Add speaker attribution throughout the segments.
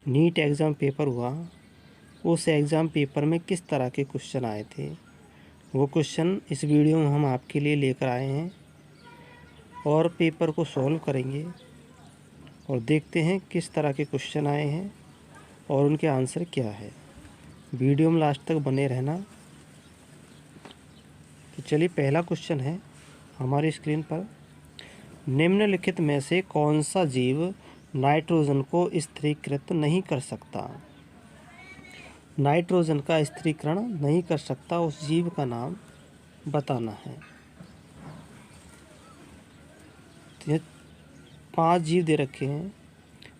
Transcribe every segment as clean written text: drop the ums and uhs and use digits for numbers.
Speaker 1: NEET exam paper हुआ, उस exam paper में किस तरह के क्वेश्चन आए थे, वो क्वेश्चन इस वीडियो में हम आपके लिए लेकर आए हैं और पेपर को सॉल्व करेंगे और देखते हैं किस तरह के क्वेश्चन आए हैं और उनके आंसर क्या है। वीडियो में लास्ट तक बने रहना। तो चलिए, पहला क्वेश्चन है हमारी स्क्रीन पर। निम्नलिखित में से कौन सा जीव नाइट्रोजन को स्थिरीकृत नहीं कर सकता? नाइट्रोजन का स्थिरीकरण नहीं कर सकता उस जीव का नाम बताना है। तो ये 5 जीव दे रखे हैं: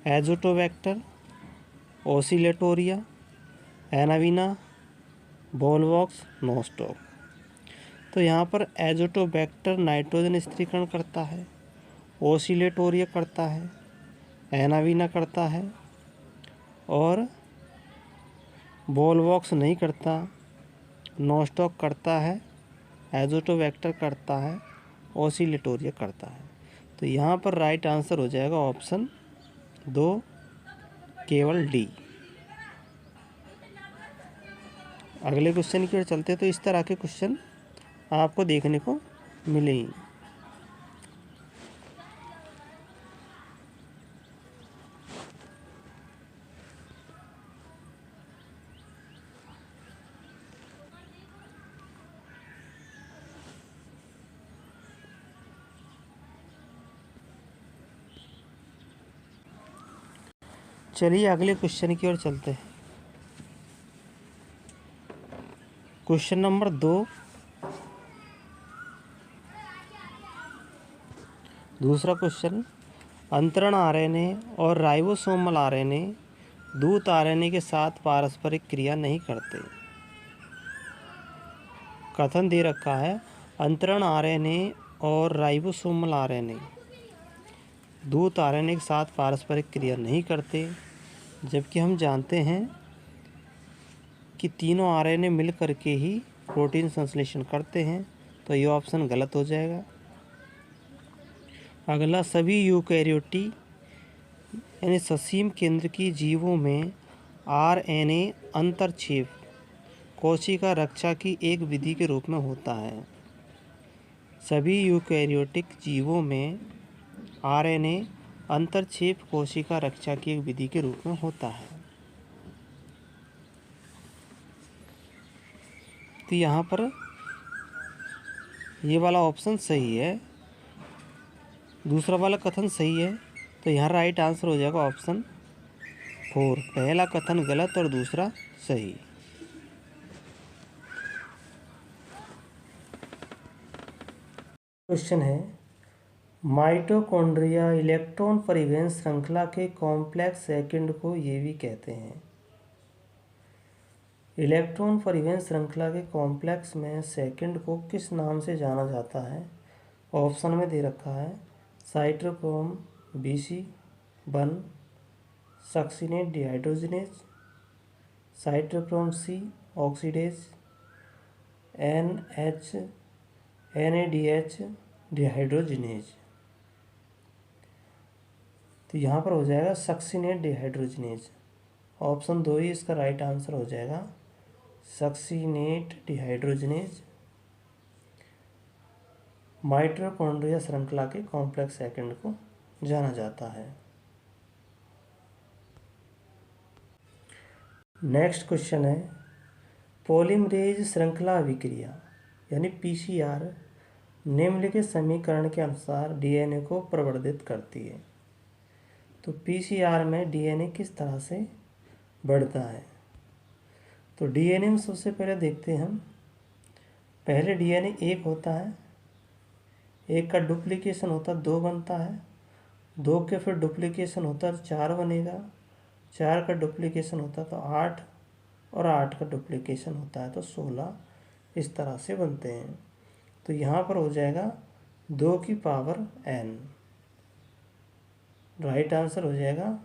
Speaker 1: एजोटोबैक्टर, ओसिलेटोरिया, एनावीना, बोलवॉक्स, नोस्टॉक। तो यहाँ पर एजोटोबैक्टर नाइट्रोजन स्थिरीकरण करता है, ओसिलेटोरिया करता है, एनावीना करता है और बोलवॉक्स नहीं करता, नोस्टॉक करता है, एजोटोबैक्टर करता है, ओसिलेटोरिया करता है। तो यहाँ पर राइट आंसर हो जाएगा ऑप्शन 2, केवल डी। अगले क्वेश्चन की ओर चलते हैं। तो इस तरह के क्वेश्चन आपको देखने को मिलेंगे। चलिए अगले क्वेश्चन की ओर चलते हैं। क्वेश्चन नंबर 2, दूसरा क्वेश्चन। अंतरण आरएनए और राइबोसोमल आरएनए दूत आरएनए के साथ पारस्परिक क्रिया नहीं करते। कथन दे रखा है अंतरण आरएनए और राइबोसोमल आरएनए दूत आरएनए के साथ पारस्परिक क्रिया नहीं करते, जबकि हम जानते हैं कि तीनों आरएनए मिल करके ही प्रोटीन संश्लेषण करते हैं। तो ये ऑप्शन गलत हो जाएगा। अगला, सभी यूकैरियोटी यानी ससीम केंद्र की जीवों में आरएनए अंतरक्षेप कोशिका रक्षा की एक विधि के रूप में होता है। सभी यूकैरियोटिक जीवों में आरएनए अंतरक्षेप कोशिका रक्षा की एक विधि के रूप में होता है। तो यहाँ पर ये वाला ऑप्शन सही है, दूसरा वाला कथन सही है। तो यहाँ राइट आंसर हो जाएगा ऑप्शन 4, पहला कथन गलत और दूसरा सही। क्वेश्चन है, माइटोकॉन्ड्रिया इलेक्ट्रॉन परिवहन श्रृंखला के कॉम्प्लेक्स सेकंड को ये भी कहते हैं। इलेक्ट्रॉन परिवहन श्रृंखला के कॉम्प्लेक्स में सेकंड को किस नाम से जाना जाता है? ऑप्शन में दे रखा है cytochrome BC1, succinate dehydrogenase, cytochrome C oxidase, NADH dehydrogenase. तो यहाँ पर हो जाएगा सक्सिनेट डिहाइड्रोजनेज। ऑप्शन 2 ही इसका राइट आंसर हो जाएगा, सक्सिनेट डिहाइड्रोजनेज माइटोकॉन्ड्रिया श्रृंखला के कॉम्प्लेक्स सेकंड को जाना जाता है। नेक्स्ट क्वेश्चन है, पॉलीमरेज श्रृंखला अभिक्रिया यानी PCR निम्नलिखित समीकरण के अनुसार DNA को प्रवर्धित करती है। तो PCR में DNA किस तरह से बढ़ता है? तो DNA में सबसे पहले देखते हैं हम। पहले DNA एक होता है, एक का डुप्लीकेशन होता है 2 बनता है, 2 के फिर डुप्लीकेशन होता है तो 4 बनेगा, 4 का डुप्लीकेशन होता है तो 8 और 8 का डुप्लीकेशन होता है तो 16। इस तरह से बनते हैं। तो यहाँ पर हो जाएगा 2 की पावर n। राइट आंसर हो जाएगा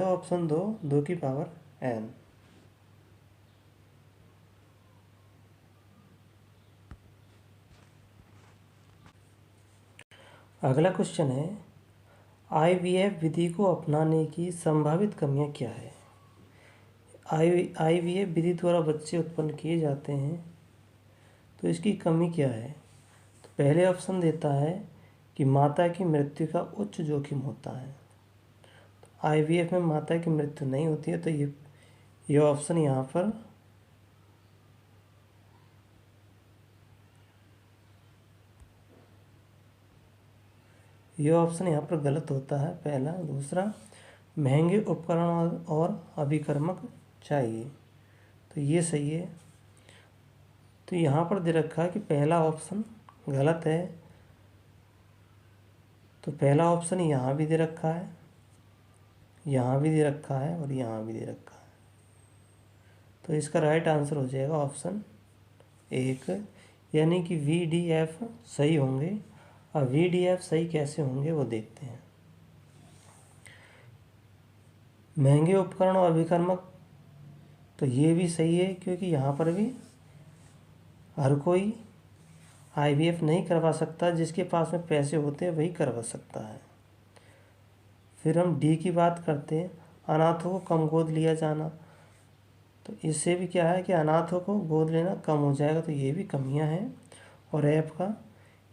Speaker 1: ऑप्शन 2, 2 की पावर n। अगला क्वेश्चन है, आईवीएफ विधि को अपनाने की संभावित कमियां क्या है। आईवीएफ विधि द्वारा बच्चे उत्पन्न किए जाते हैं, तो इसकी कमी क्या है। तो पहले ऑप्शन देता है कि माता की मृत्यु का उच्च जोखिम होता है। तो आईवीएफ में माता की मृत्यु नहीं होती है, तो ये ऑप्शन यहाँ पर गलत होता है, पहला। दूसरा, महंगे उपकरण और अभिकर्मक चाहिए, तो ये सही है। तो यहाँ पर दे रखा है कि पहला ऑप्शन गलत है, तो पहला ऑप्शन यहाँ भी दे रखा है, यहाँ भी दे रखा है और यहाँ भी दे रखा है। तो इसका राइट आंसर हो जाएगा ऑप्शन 1, यानी कि VDF सही होंगे। अब VDF सही कैसे होंगे वो देखते हैं। महंगे उपकरण और अभिकर्मक, तो ये भी सही है, क्योंकि यहाँ पर भी हर कोई IVF नहीं करवा सकता, जिसके पास में पैसे होते हैं वही करवा सकता है। फिर हम डी की बात करते हैं, अनाथों को कम गोद लिया जाना, तो इससे भी क्या है कि अनाथों को गोद लेना कम हो जाएगा, तो ये भी कमियां हैं। और एफ का,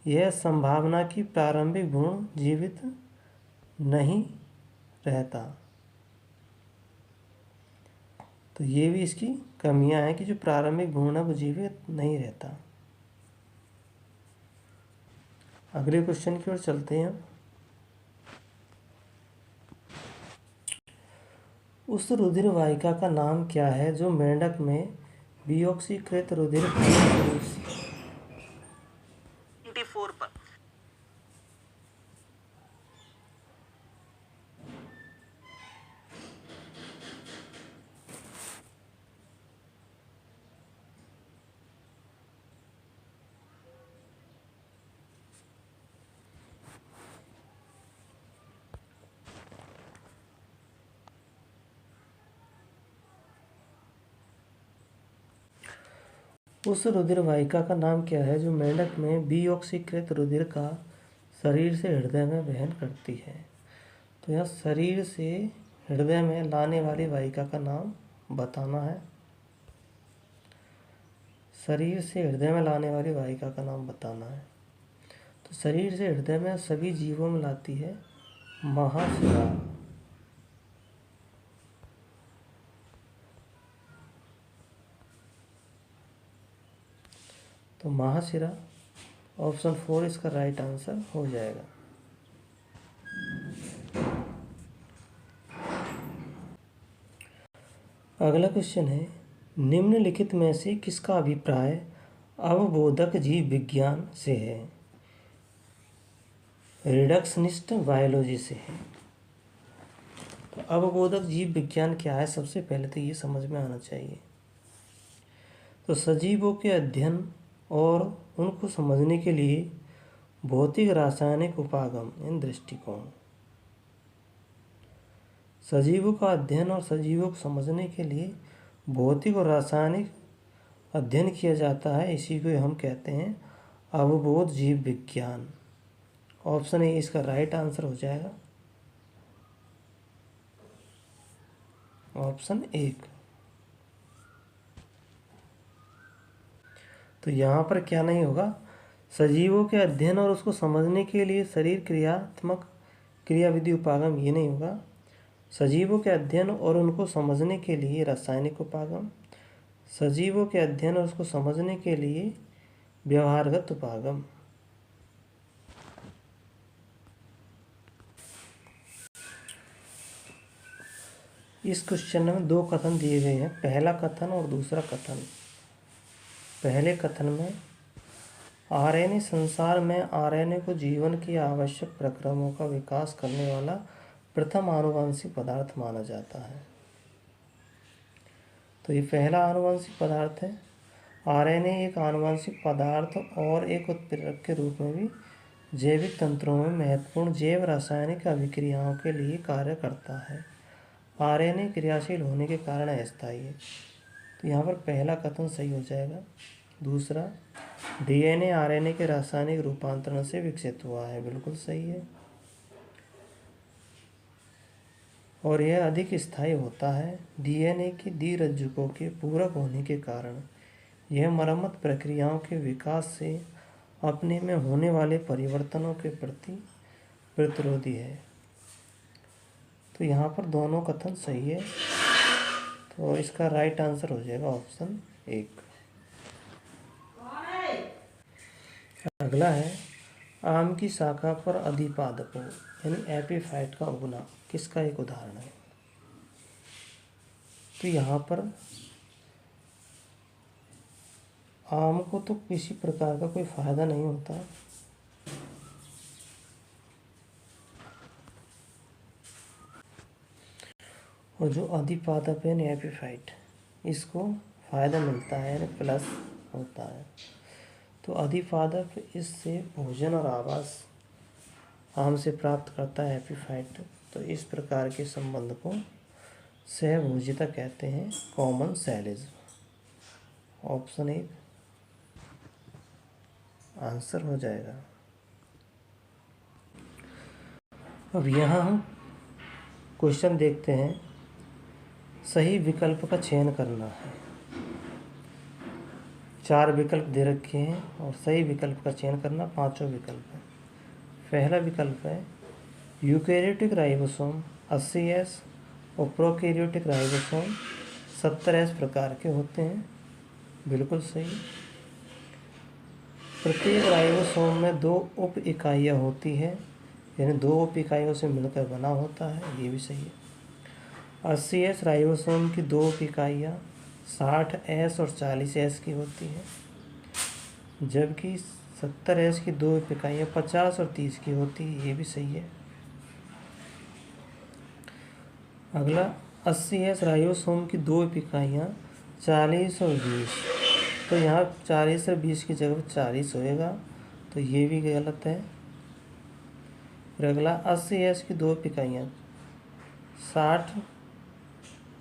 Speaker 1: यह संभावना की प्रारंभिक भ्रूण जीवित नहीं रहता, तो ये भी इसकी कमियां हैं कि जो प्रारंभिक भ्रूण है वो जीवित नहीं रहता। अगले क्वेश्चन की ओर चलते हैं। उस रुधिर वाहिका का नाम क्या है जो मेंढक में डिऑक्सीकृत रुधिर उस रुधिर वाहिका का नाम क्या है जो मेंढक में डिऑक्सीकृत रुधिर का शरीर से हृदय में वहन करती है। तो यह शरीर से हृदय में लाने वाली वाहिका का नाम बताना है। शरीर से हृदय में लाने वाली वाहिका का नाम बताना है। तो शरीर से हृदय में सभी जीवों में लाती है महाशिरा। तो महाशिरा ऑप्शन 4 इसका राइट आंसर हो जाएगा। अगला क्वेश्चन है, निम्नलिखित में से किसका अभिप्राय अवबोधक जीव विज्ञान से है, रिडक्शनिस्ट बायोलॉजी से है। तो अवबोधक जीव विज्ञान क्या है, सबसे पहले तो ये समझ में आना चाहिए। तो सजीवों के अध्ययन और उनको समझने के लिए भौतिक रासायनिक उपागम इन दृष्टिकोण। सजीवों का अध्ययन और सजीवों को समझने के लिए भौतिक और रासायनिक अध्ययन किया जाता है, इसी को हम कहते हैं अवबोध जीव विज्ञान। ऑप्शन ए इसका राइट आंसर हो जाएगा, ऑप्शन 1। तो यहाँ पर क्या नहीं होगा, सजीवों के अध्ययन और उसको समझने के लिए शरीर क्रियात्मक क्रियाविधि उपागम, ये नहीं होगा। सजीवों के अध्ययन और उनको समझने के लिए रासायनिक उपागम, सजीवों के अध्ययन और उसको समझने के लिए व्यवहारगत उपागम। इस क्वेश्चन में 2 कथन दिए गए हैं, पहला कथन और दूसरा कथन। पहले कथन में आरएनए संसार में आरएनए को जीवन की आवश्यक प्रक्रमों का विकास करने वाला प्रथम आनुवंशिक पदार्थ माना जाता है। तो ये पहला आनुवंशिक पदार्थ है। आरएनए एक आनुवंशिक पदार्थ और एक उत्प्रेरक के रूप में भी जैविक तंत्रों में महत्वपूर्ण जैव रासायनिक अभिक्रियाओं के लिए कार्य करता है। आरएनए क्रियाशील होने के कारण अस्थायी है, तो यहाँ पर पहला कथन सही हो जाएगा। दूसरा, डीएनए आरएनए के रासायनिक रूपांतरण से विकसित हुआ है। बिल्कुल सही है। और यह अधिक स्थायी होता है। डीएनए की द्विरज्जुकों के पूरक होने के कारण यह मरम्मत प्रक्रियाओं के विकास से अपने में होने वाले परिवर्तनों के प्रति प्रतिरोधी है। तो यहाँ पर दोनों कथन सही है। तो इसका राइट आंसर हो जाएगा ऑप्शन 1। अगला है, आम की शाखा पर अधिपादपों यानी एपीफाइट का उगना किसका एक उदाहरण है? तो यहाँ पर आम को तो किसी प्रकार का कोई फायदा नहीं होता, और जो अधिपादप है एपीफाइट, इसको फायदा मिलता है यानी प्लस होता है। तो अधिपादप इससे भोजन और आवास आम से प्राप्त करता है एपीफाइट। तो इस प्रकार के संबंध को सहभोजिता कहते हैं, कॉमन सेलिज। ऑप्शन 1 आंसर हो जाएगा। अब यहाँ हम क्वेश्चन देखते हैं, सही विकल्प का चयन करना है। 4 विकल्प दे रखे हैं और सही विकल्प का चयन करना 5 विकल्प है। पहला विकल्प है यूकैरियोटिक राइबोसोम 80S और प्रोकैरियोटिक राइबोसोम 70S प्रकार के होते हैं। बिल्कुल सही। प्रत्येक राइबोसोम में 2 उप इकाइयाँ होती है, यानी 2 उप इकाइयों से मिलकर बना होता है। ये भी सही है। 80S राइबोसोम की 2 उप इकाइयाँ 60S और 40S की होती है, जबकि 70S की 2 उप इकाइयाँ 50 और 30 की होती है। ये भी सही है। अगला 80S राइबोसोम की 2 उप इकाइयाँ 40 और 20, तो यहाँ 40 और 20 की जगह 40 होएगा, तो ये भी गलत है। फिर अगला 80S की 2 उप इकाइयाँ 60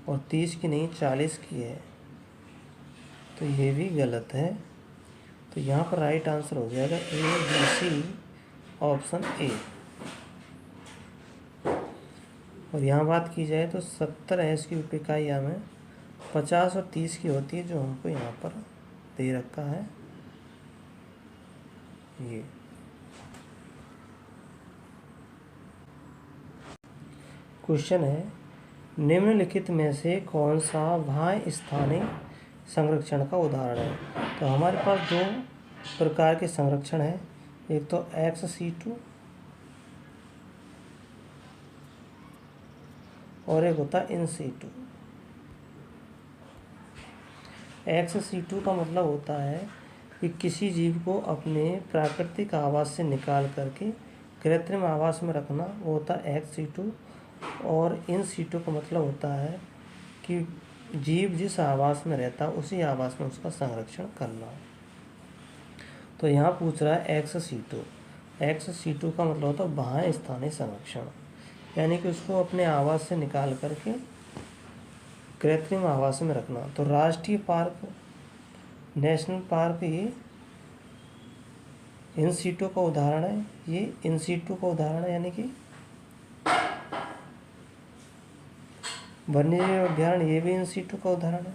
Speaker 1: और 30 की नहीं 40 की है, तो ये भी गलत है। तो यहाँ पर राइट आंसर हो जाएगा ABC ऑप्शन ए। और यहाँ बात की जाए तो 70S की उप इकाइयाँ में 50 और 30 की होती है, जो हमको यहाँ पर दे रखा है ये। क्वेश्चन है, निम्नलिखित में से कौन सा बाह्य स्थानिक संरक्षण का उदाहरण है? तो हमारे पास 2 प्रकार के संरक्षण है, एक तो ex-situ और एक होता है इन सीटू। ex-situ का मतलब होता है कि किसी जीव को अपने प्राकृतिक आवास से निकाल करके कृत्रिम आवास में रखना, वो होता है ex-situ। और इन सीटू का मतलब होता है कि जीव जिस आवास में रहता है उसी आवास में उसका संरक्षण करना। तो यहाँ पूछ रहा है ex-situ। ex-situ का मतलब होता है बाह्य स्थानीय संरक्षण, यानी कि उसको अपने आवास से निकाल करके कृत्रिम आवास में रखना। तो राष्ट्रीय पार्क, नेशनल पार्क, ये इन सीटू का उदाहरण है। ये इन सीटू का उदाहरण है, यानी कि वन्यजीव उद्यान, ये भी इन सीटू का उदाहरण है।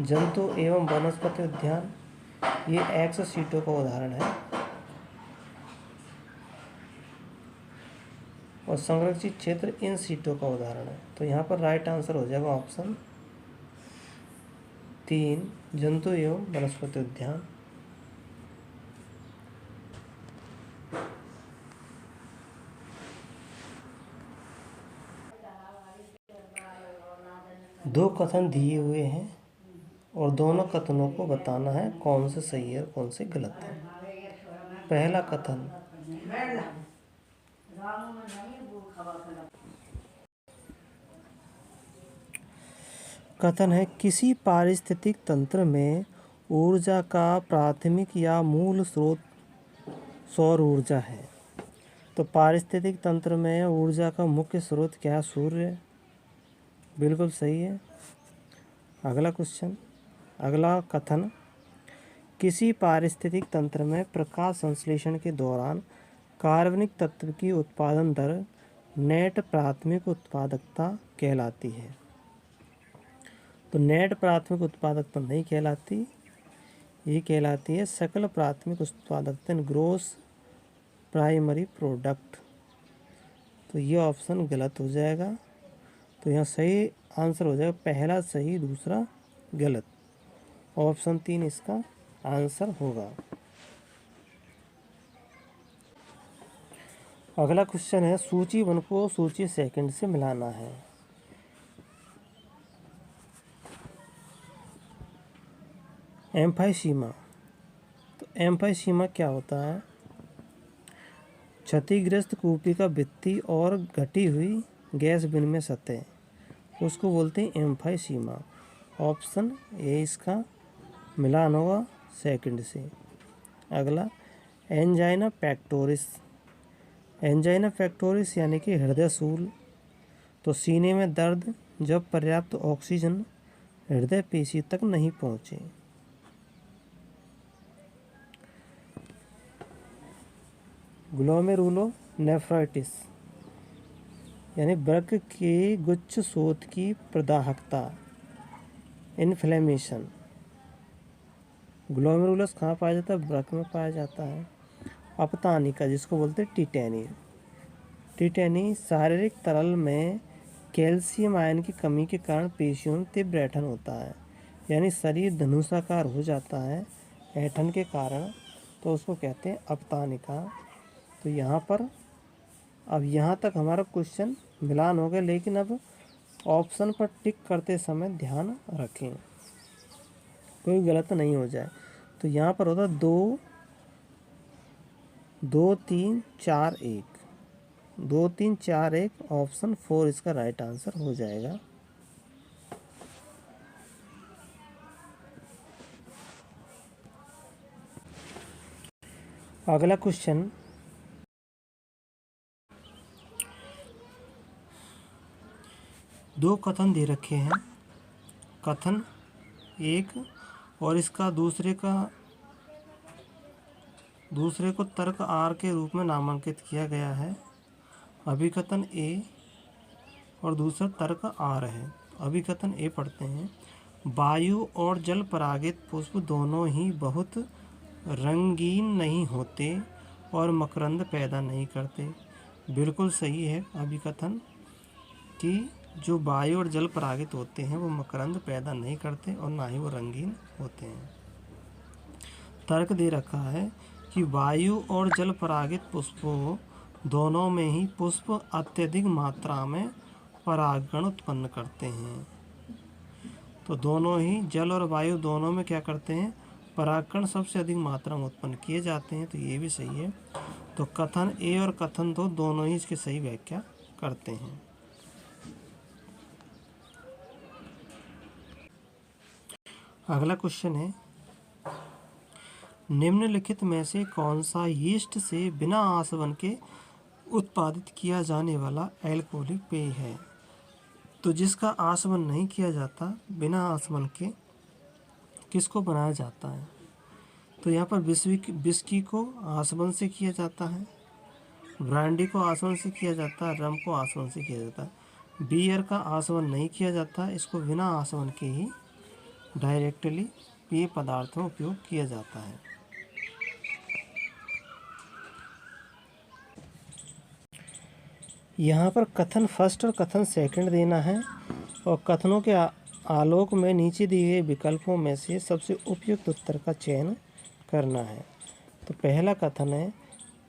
Speaker 1: जंतु एवं वनस्पति उद्यान, ये ex-situ का उदाहरण है। और संरक्षित क्षेत्र इन सीटों का उदाहरण है। तो यहाँ पर राइट आंसर हो जाएगा ऑप्शन 3 जंतु एवं वनस्पति उद्यान। दो कथन दिए हुए हैं और दोनों कथनों को बताना है कौन से सही है और कौन से गलत है। पहला कथन, कथन है किसी पारिस्थितिक तंत्र में ऊर्जा का प्राथमिक या मूल स्रोत सौर ऊर्जा है। तो पारिस्थितिक तंत्र में ऊर्जा का मुख्य स्रोत क्या है? सूर्य। बिल्कुल सही है। अगला क्वेश्चन, अगला कथन, किसी पारिस्थितिक तंत्र में प्रकाश संश्लेषण के दौरान कार्बनिक तत्व की उत्पादन दर नेट प्राथमिक उत्पादकता कहलाती है। तो नेट प्राथमिक उत्पादकता नहीं कहलाती, ये कहलाती है सकल प्राथमिक उत्पादकता, ग्रोस प्राइमरी प्रोडक्ट। तो ये ऑप्शन गलत हो जाएगा। तो यहाँ सही आंसर हो जाएगा पहला सही, दूसरा गलत। ऑप्शन 3 इसका आंसर होगा। अगला क्वेश्चन है, सूची 1 को सूची 2 से मिलाना है। एम्फाइसीमा। तो एम्फाइसीमा क्या होता है? क्षतिग्रस्त कूपी का भित्ति और घटी हुई गैस विनिमय सतह, उसको बोलते हैं एम्फाइसीमा। ऑप्शन ए इसका मिलान होगा 2 से। अगला एंजाइना पेक्टोरिस। एंजाइना पेक्टोरिस यानी कि हृदय शूल। तो सीने में दर्द जब पर्याप्त ऑक्सीजन हृदय पेशी तक नहीं पहुँचे। ग्लोमेरुलोनेफ्राइटिस यानी वृक्क के गुच्छ शोथ की प्रदाहकता, इन्फ्लेमेशन। ग्लोमेरुलस कहाँ पाया जाता है? वृक्क में पाया जाता है। अपतानिका जिसको बोलते हैं टिटेनी। टिटेनी शारीरिक तरल में कैल्शियम आयन की कमी के कारण पेशियों में तीव्र ऐंठन होता है, यानी शरीर धनुषाकार हो जाता है ऐंठन के कारण, तो उसको कहते हैं अपतानिका। तो यहाँ पर अब यहाँ तक हमारा क्वेश्चन मिलान हो गया, लेकिन अब ऑप्शन पर टिक करते समय ध्यान रखें कोई गलत नहीं हो जाए। तो यहाँ पर होता 2 2 3 4 1, 2 3 4 1। ऑप्शन 4 इसका राइट आंसर हो जाएगा। अगला क्वेश्चन, दो कथन दे रखे हैं। कथन 1 और इसका दूसरे को तर्क आर के रूप में नामांकित किया गया है। अभिकथन ए और दूसरा तर्क आर है। अभिकथन ए पढ़ते हैं, वायु और जल परागित पुष्प दोनों ही बहुत रंगीन नहीं होते और मकरंद पैदा नहीं करते। बिल्कुल सही है अभिकथन कि जो वायु और जल परागित होते हैं वो मकरंद पैदा नहीं करते और ना ही वो रंगीन होते हैं। तर्क दे रखा है कि वायु और जल परागित पुष्पों दोनों में ही पुष्प अत्यधिक मात्रा में परागकण उत्पन्न करते हैं। तो दोनों ही जल और वायु दोनों में क्या करते हैं? परागकण सबसे अधिक मात्रा में उत्पन्न किए जाते हैं। तो ये भी सही है। तो कथन ए और कथन 2 दोनों ही इसकी सही व्याख्या करते हैं। अगला क्वेश्चन है, निम्नलिखित में से कौन सा यीस्ट से बिना आसवन के उत्पादित किया जाने वाला एल्कोहलिक पेय है? तो जिसका आसवन नहीं किया जाता, बिना आसवन के किसको बनाया जाता है? तो यहाँ पर विस्की को आसवन से किया जाता है, ब्रांडी को आसवन से किया जाता है, रम को आसवन से किया जाता है। बियर का आसवन नहीं किया जाता, इसको बिना आसवन के ही डायरेक्टली पेय पदार्थ में उपयोग किया जाता है। यहाँ पर कथन फर्स्ट और कथन सेकंड देना है और कथनों के आलोक में नीचे दिए गए विकल्पों में से सबसे उपयुक्त उत्तर का चयन करना है। तो पहला कथन है,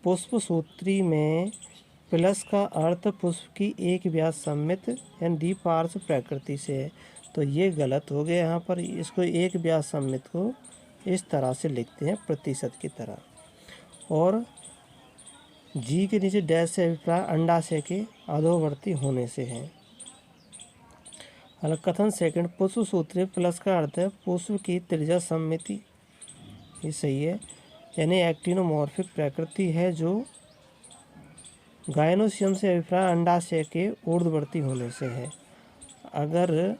Speaker 1: पुष्प सूत्री में प्लस का अर्थ पुष्प की एक व्यास सम्मित यानी द्विपार्श्व प्रकृति से है। तो ये गलत हो गया। यहाँ पर इसको एक व्यास सम्मित को इस तरह से लिखते हैं प्रतिशत की तरह, और जी के नीचे डैश से अभिप्राय अंडाशय के अधोवर्ती होने से है। अलग कथन सेकंड, पुष्प सूत्री प्लस का अर्थ है पुष्प की त्रिज्या सम्मिति, ये सही है, यानी एक्टिनोमॉर्फिक प्रकृति है जो गायनोसियम से अभिप्राय अंडाशय के ऊर्ध्ववर्ती होने से है। अगर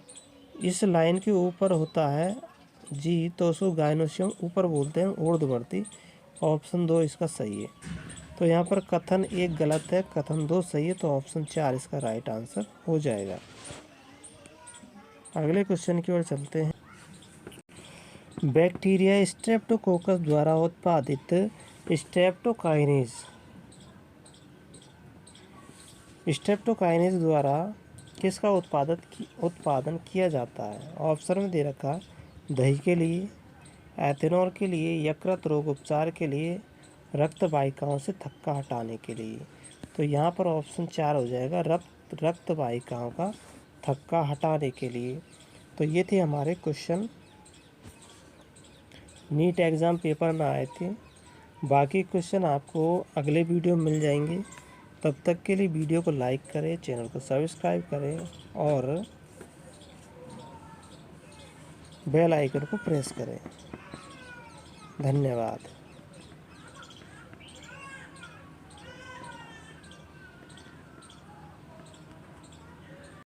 Speaker 1: इस लाइन के ऊपर होता है जी तो उसको गायनोशियम ऊपर बोलते हैं, ऊर्ध्ववर्ती। ऑप्शन 2 इसका सही है। तो यहाँ पर कथन 1 गलत है, कथन 2 सही है, तो ऑप्शन 4 इसका राइट आंसर हो जाएगा। अगले क्वेश्चन की ओर चलते हैं। बैक्टीरिया स्ट्रेप्टोकोकस द्वारा उत्पादित स्ट्रेप्टोकाइनेज द्वारा किसका उत्पादन किया जाता है? ऑप्शन में दे रखा दही के लिए, एथेनॉल के लिए, यकृत रोग उपचार के लिए, रक्त वाहिकाओं से थक्का हटाने के लिए। तो यहाँ पर ऑप्शन 4 हो जाएगा, रक्त वाहिकाओं का थक्का हटाने के लिए। तो ये थे हमारे क्वेश्चन नीट एग्ज़ाम पेपर में आए थे। बाकी क्वेश्चन आपको अगले वीडियो में मिल जाएंगे। तब तक के लिए वीडियो को लाइक करें, चैनल को सब्सक्राइब करें और बेल आइकन को प्रेस करें। धन्यवाद।